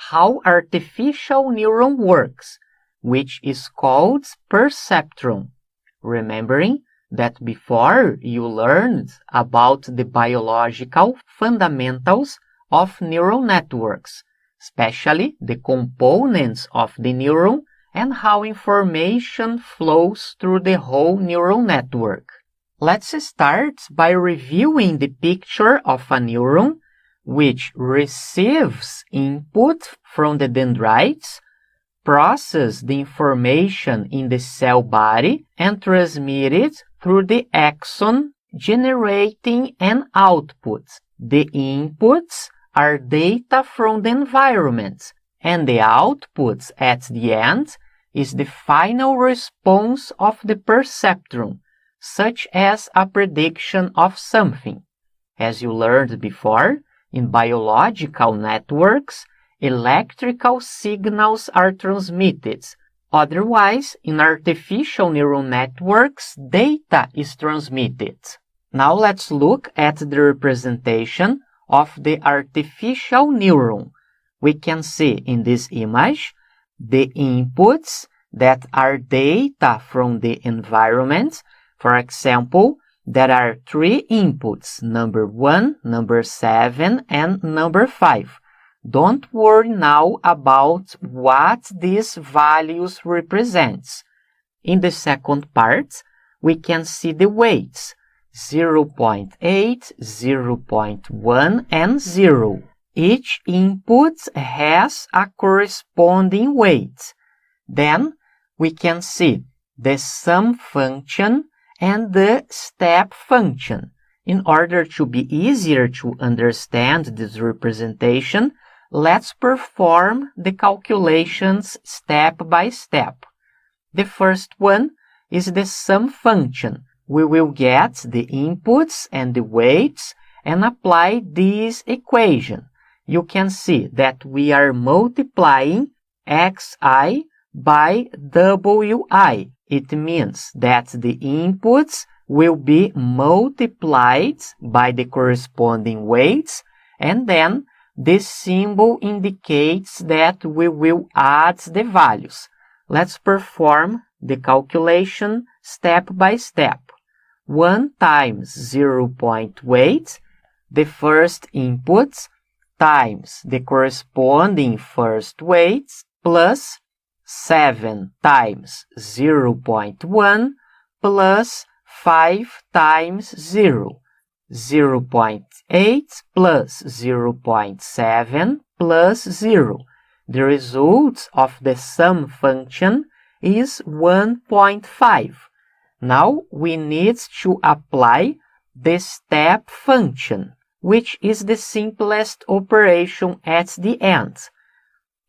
how artificial neuron works, which is called perceptron. Remembering that before you learned about the biological fundamentals of neural networks, especially the components of the neuron and how information flows through the whole neural network. Let's start by reviewing the picture of a neuron which receives input from the dendrites, processes the information in the cell body, and transmits it through the axon, generating an output. The inputs are data from the environment, and the outputs at the end is the final response of the perceptron, such as a prediction of something. As you learned before, in biological networks, electrical signals are transmitted. Otherwise, in artificial neural networks, data is transmitted. Now let's look at the representation of the artificial neuron. We can see in this image the inputs that are data from the environment. For example, there are 3 inputs, number 1, number 7, and number 5. Don't worry now about what these values represent. In the second part, we can see the weights, 0.8, 0.1, and 0. Each input has a corresponding weight. Then we can see the sum function and the step function. In order to be easier to understand this representation, let's perform the calculations step by step. The first one is the sum function. We will get the inputs and the weights and apply this equation. You can see that we are multiplying xi by wi. It means that the inputs will be multiplied by the corresponding weights, and then this symbol indicates that we will add the values. Let's perform the calculation step by step. 1 times 0.8, the first inputs, times the corresponding first weights, plus 7 times 0.1 plus 5 times 0. 0.8 plus 0.7 plus 0. The result of the sum function is 1.5. Now we need to apply the step function, which is the simplest operation at the end.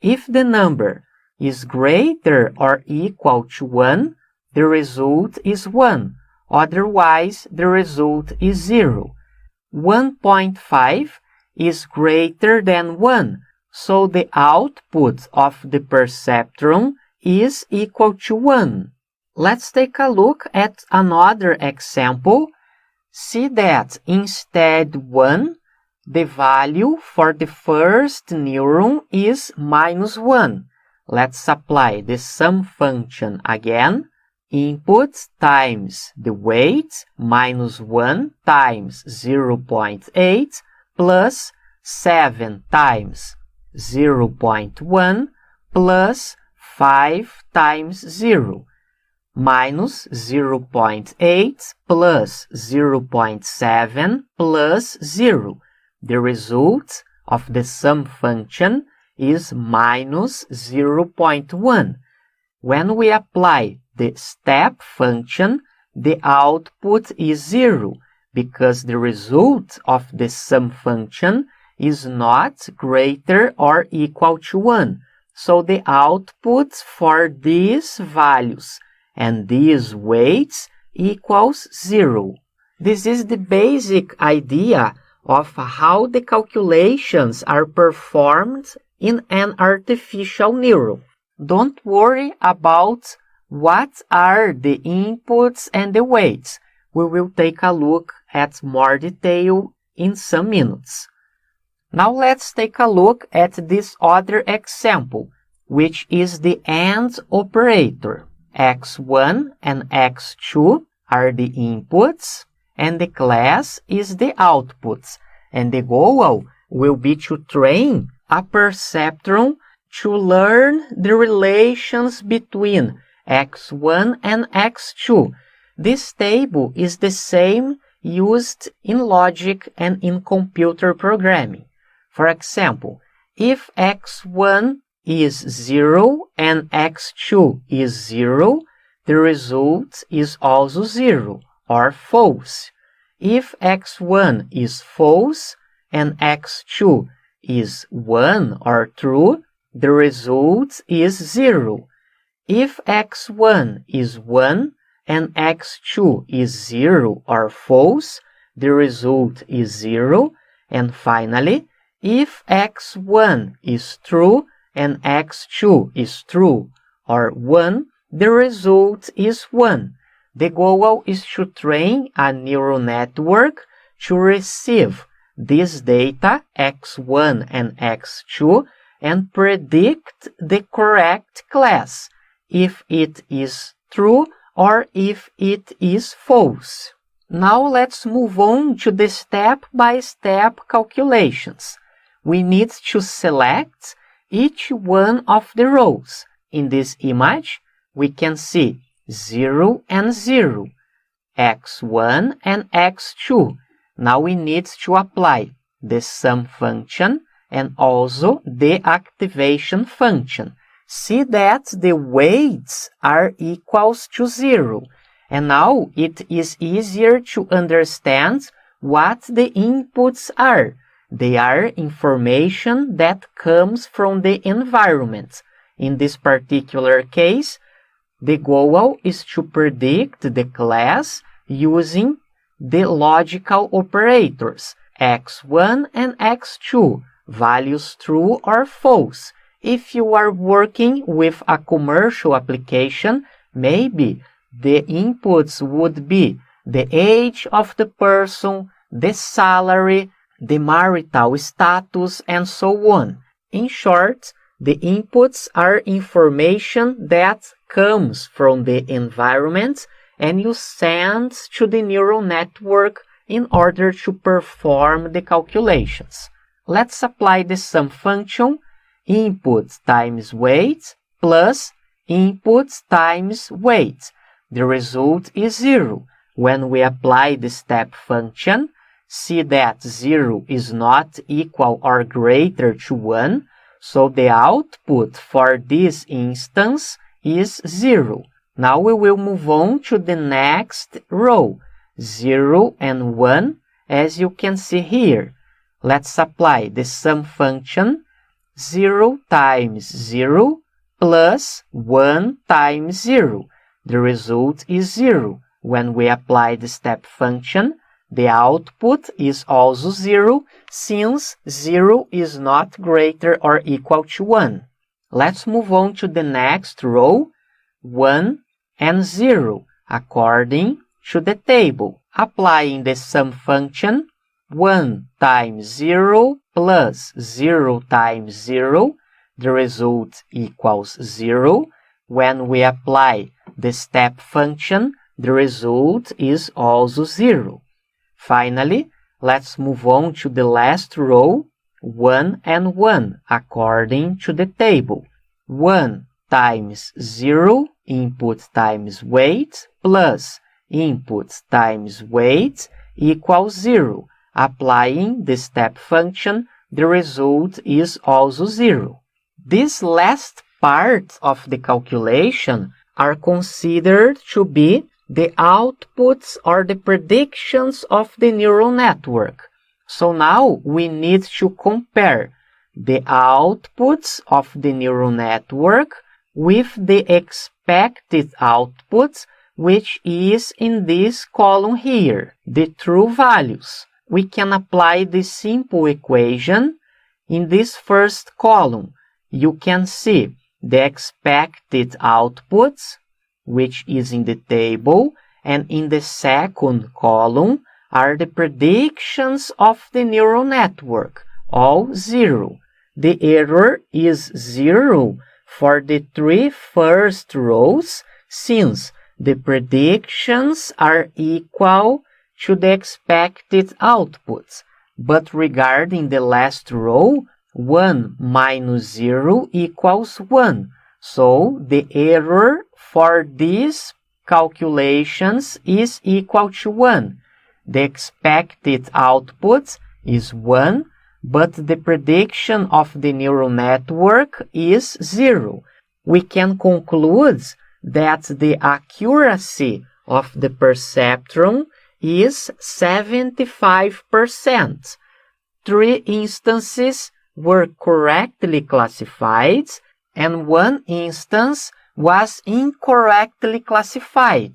If the number is greater or equal to 1, the result is 1. Otherwise, the result is 0. 1.5 is greater than 1, so the output of the perceptron is equal to 1. Let's take a look at another example. See that instead 1, the value for the first neuron is -1. Let's apply the sum function again. Input times the weight -1 times 0.8 plus 7 times 0.1 plus 5 times 0 minus 0.8 plus 0.7 plus 0. The result of the sum function is minus 0.1. When we apply the step function, the output is 0 because the result of the sum function is not greater or equal to 1. So the output for these values and these weights equals 0. This is the basic idea of how the calculations are performed in an artificial neuron. Don't worry about what are the inputs and the weights. We will take a look at more detail in some minutes. Now let's take a look at this other example, which is the AND operator. x1 and x2 are the inputs, and the class is the outputs. And the goal will be to train a perceptron to learn the relations between x1 and x2. This table is the same used in logic and in computer programming. For example, if x1 is 0 and x2 is 0, the result is also 0 or false. If x1 is false and x2 is 1 or true, the result is 0. If x1 is 1 and x2 is 0 or false, the result is 0. And finally, if x1 is true and x2 is true or 1, the result is 1. The goal is to train a neural network to receive this data, x1 and x2, and predict the correct class, if it is true or if it is false. Now let's move on to the step-by-step calculations. We need to select each one of the rows. In this image, we can see 0 and 0, x1 and x2. Now we need to apply the sum function and also the activation function. See that the weights are equals to 0. And now it is easier to understand what the inputs are. They are information that comes from the environment. In this particular case, the goal is to predict the class using the logical operators x1 and x2, values true or false. If you are working with a commercial application, maybe the inputs would be the age of the person, the salary, the marital status, and so on. In short, the inputs are information that comes from the environment and you send to the neural network in order to perform the calculations. Let's apply the sum function, input times weight plus input times weight. The result is 0. When we apply the step function, see that 0 is not equal or greater to 1, so the output for this instance is 0. Now we will move on to the next row, 0 and 1, as you can see here. Let's apply the sum function, 0 times 0 plus 1 times 0. The result is 0. When we apply the step function, the output is also 0, since 0 is not greater or equal to 1. Let's move on to the next row, 1 and 0, according to the table. Applying the sum function, 1 times 0 plus 0 times 0, the result equals 0. When we apply the step function, the result is also 0. Finally, let's move on to the last row, 1 and 1, according to the table. 1 times 0, input times weight, plus input times weight equals 0. Applying the step function, the result is also 0. This last part of the calculation are considered to be the outputs or the predictions of the neural network. So now we need to compare the outputs of the neural network with the expected outputs, which is in this column here, the true values. We can apply the simple equation. In this first column, you can see the expected outputs, which is in the table, and in the second column are the predictions of the neural network, all 0. The error is 0 for the 3 first rows since the predictions are equal to the expected outputs. But regarding the last row, 1 minus 0 equals 1. So the error for these calculations is equal to 1. The expected output is 1, but the prediction of the neural network is 0. We can conclude that the accuracy of the perceptron is 75%. 3 instances were correctly classified and 1 instance was incorrectly classified.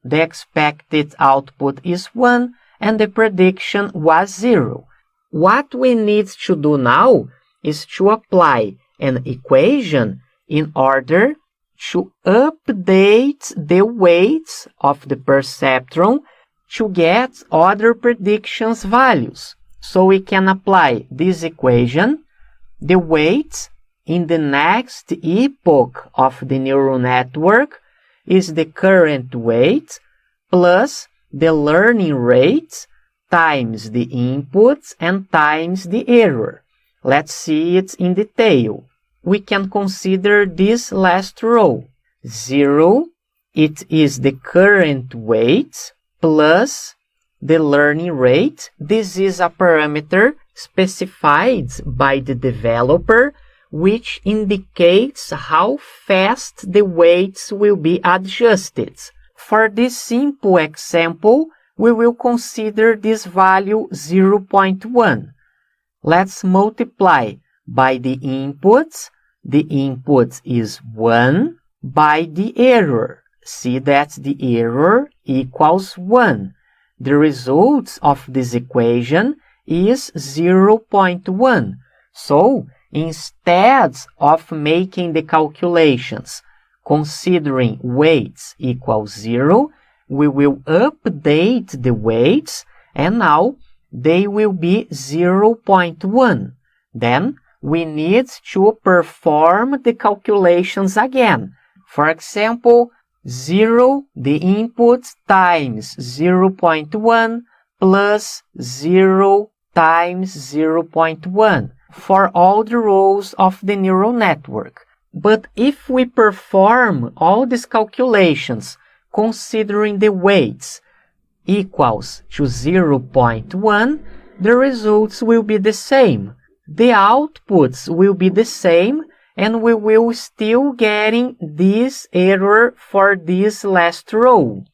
The expected output is 1 and the prediction was 0. What we need to do now is to apply an equation in order to update the weights of the perceptron to get other predictions values. So we can apply this equation. The weight in the next epoch of the neural network is the current weight plus the learning rate times the inputs and times the error. Let's see it in detail. We can consider this last row. 0, it is the current weight plus the learning rate. This is a parameter specified by the developer which indicates how fast the weights will be adjusted. For this simple example, we will consider this value 0.1. Let's multiply by the inputs. The input is 1 by the error. See that the error equals 1. The result of this equation is 0.1. So, instead of making the calculations considering weights equals 0, we will update the weights and now they will be 0.1. Then we need to perform the calculations again. For example, 0, the input, times 0.1 plus 0 times 0.1 for all the rows of the neural network. But if we perform all these calculations considering the weights equals to 0.1, the results will be the same. The outputs will be the same and we will still getting this error for this last row.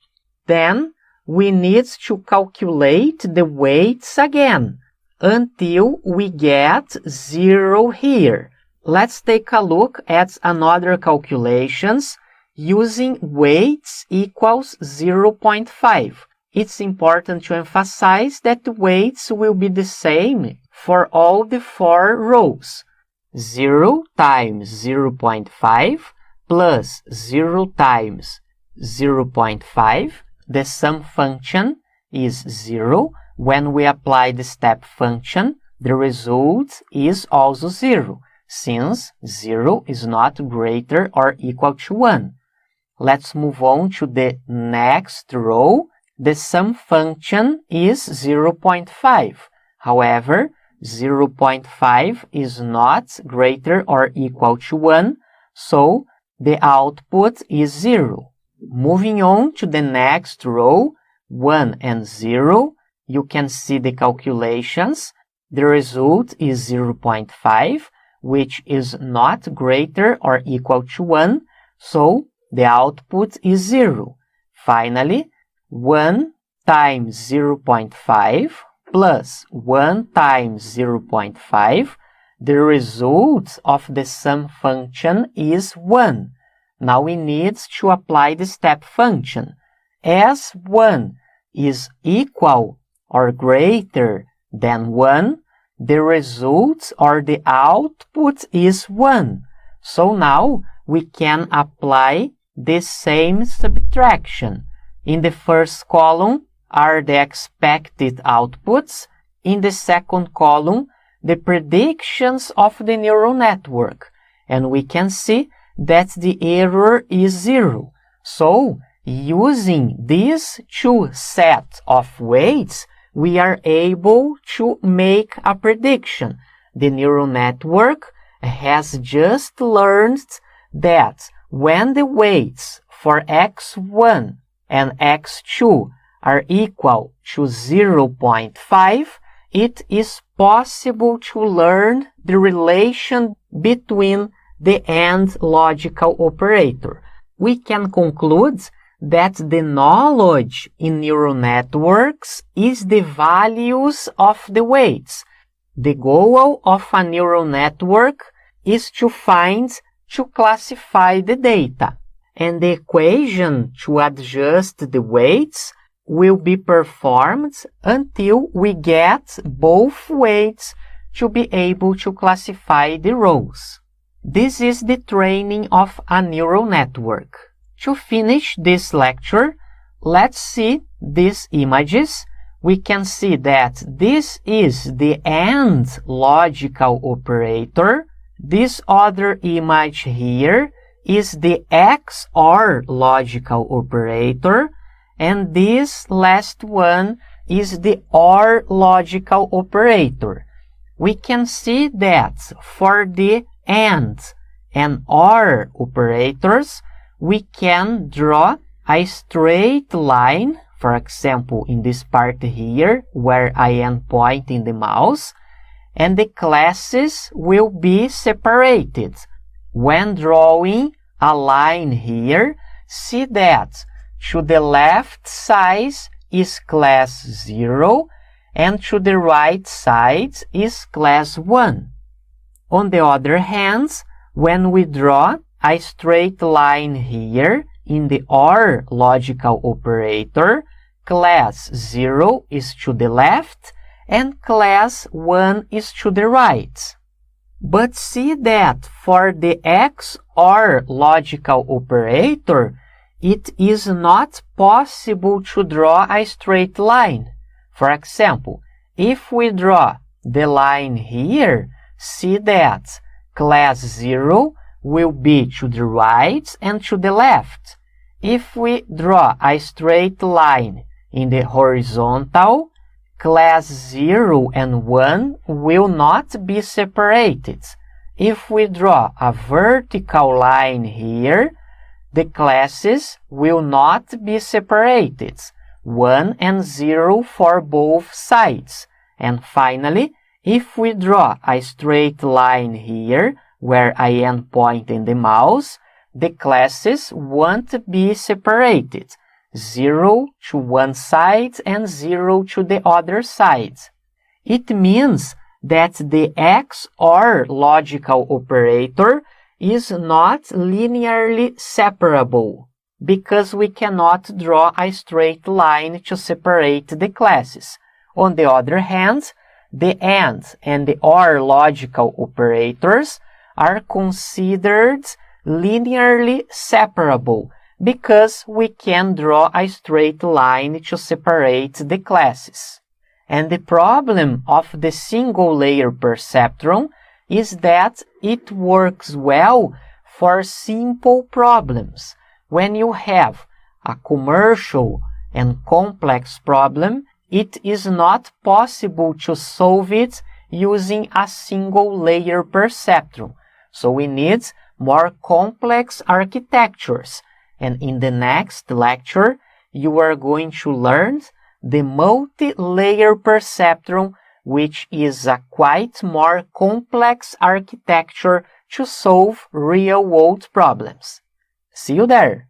Then we need to calculate the weights again until we get 0 here. Let's take a look at another calculations using weights equals 0.5. It's important to emphasize that the weights will be the same for all the 4 rows. 0 times 0.5 plus 0 times 0.5. The sum function is 0. When we apply the step function, the result is also 0, since 0 is not greater or equal to 1. Let's move on to the next row. The sum function is 0.5. However, 0.5 is not greater or equal to 1, so the output is 0. Moving on to the next row, 1 and 0, you can see the calculations. The result is 0.5, which is not greater or equal to 1, so the output is 0. Finally, 1 times 0.5 plus 1 times 0.5, the result of the sum function is 1. Now we need to apply the step function. As 1 is equal or greater than 1, the result or the output is 1. So now we can apply the same subtraction. In the first column are the expected outputs. In the second column, the predictions of the neural network, and we can see that the error is 0. So, using these two sets of weights, we are able to make a prediction. The neural network has just learned that when the weights for x1 and x2 are equal to 0.5, it is possible to learn the relation between the AND logical operator. We can conclude that the knowledge in neural networks is the values of the weights. The goal of a neural network is to classify the data, and the equation to adjust the weights will be performed until we get both weights to be able to classify the rows. This is the training of a neural network. To finish this lecture, let's see these images. We can see that this is the AND logical operator. This other image here is the XOR logical operator. And this last one is the OR logical operator. We can see that for the AND and OR operators, we can draw a straight line, for example, in this part here, where I am pointing the mouse, and the classes will be separated. When drawing a line here, see that to the left side is class 0, and to the right side is class 1. On the other hand, when we draw a straight line here in the OR logical operator, class 0 is to the left and class 1 is to the right. But see that for the XOR logical operator, it is not possible to draw a straight line. For example, if we draw the line here, see that class 0 will be to the right and to the left. If we draw a straight line in the horizontal, class 0 and 1 will not be separated. If we draw a vertical line here, the classes will not be separated, 1 and 0 for both sides. And finally, if we draw a straight line here, where I am pointing the mouse, the classes won't be separated, 0 to one side and 0 to the other side. It means that the XOR logical operator is not linearly separable, because we cannot draw a straight line to separate the classes. On the other hand, the AND and the OR logical operators are considered linearly separable, because we can draw a straight line to separate the classes. And the problem of the single-layer perceptron is that it works well for simple problems. When you have a commercial and complex problem, it is not possible to solve it using a single-layer perceptron. So we need more complex architectures. And in the next lecture, you are going to learn the multi-layer perceptron, which is a quite more complex architecture to solve real-world problems. See you there!